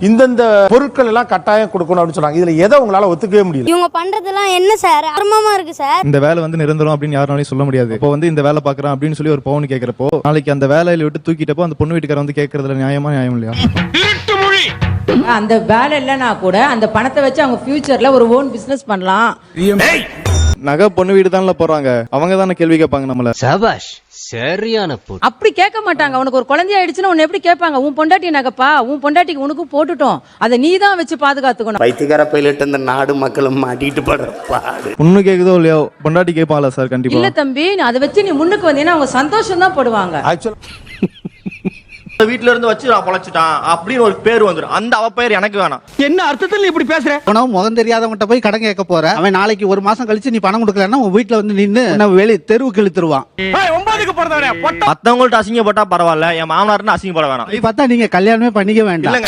இந்தந்த பொருட்கள் எல்லாம் கட்டாயம் கொடுக்கணும் அப்படின்னு சொன்னாங்க. இதுல எதை உங்களால ஒத்துக்கவே முடியல? இவங்க பண்றதெல்லாம் என்ன சார் அர்மமா இருக்கு சார். இந்த வேலை வந்து நிரந்தரம் அப்படின்னு யாராலையும் சொல்ல முடியாது. இப்போ வந்து இந்த வேலை பாக்குறான் அப்படின்னு சொல்லி ஒரு பவுன் கேட்கறப்போ நாளைக்கு அந்த வேலையில விட்டு தூக்கிட்டப்போ அந்த பொண்ணு வீட்டுக்கார வந்து கேட்கறதுல நியாயம் இல்லையா? அந்த வேலை இல்லைன்னா கூட அந்த பணத்தை வச்சு அவங்க ஃபியூச்சர்ல ஒரு ஓன் பிசினஸ் பண்ணலாம். நகை பொண்ணு வீடு தானே போறாங்க, அவங்க தானே கேள்வி கேட்பாங்க நம்மள. சபாஷ், சரியான போட்டு. அப்படி கேட்க மாட்டாங்க. உனக்கு ஒரு குழந்தை ஆயிடுச்சுன்னா உன்னை எப்படி கேட்பாங்க? உன் பொண்டாட்டி நகைப்பா, உன் பொண்டாட்டிக்கு உனக்கும் போட்டுட்டோம், அதை நீ தான் வச்சு பாதுகாத்துக்கணும். வைத்தியக்கார பைலட் அந்த நாடு மக்களும் மாட்டிட்டு படுற பாடு. பொண்ணு கேக்குதோ இல்லையோ பொண்டாட்டி கேட்பாங்களா சார்? கண்டிப்பா இல்ல தம்பி, அதை வச்சு நீ முன்னுக்கு வந்தீங்கன்னா அவங்க சந்தோஷம் தான் படுவாங்க. வீட்டுல இருந்து வச்சு நான் பொழைச்சிட்டான் அப்படின்னு ஒரு பேர் வந்துடும். அந்த அவ பேர் எனக்கு வேணாம். என்ன அர்த்தத்தில் இப்படி பேசுற? முகம் தெரியாதவன்கிட்ட போய் கடன் கேட்க போற, அவன் நாளைக்கு ஒரு மாசம் கழிச்சு நீ பணம் கொடுக்கலன்னா உன் வீட்டுல வந்து நின்னு வெளியே தெருவுக்கு இழுத்துருவான். மத்தவங்கள்ட்ட அசிங்கப்பட்டா பரவாயில்ல, என் மாமனார்னு அசிங்கப்பட வேணாம். பார்த்தா நீங்க கல்யாணமே பண்ணிக்க வேண்டாம்.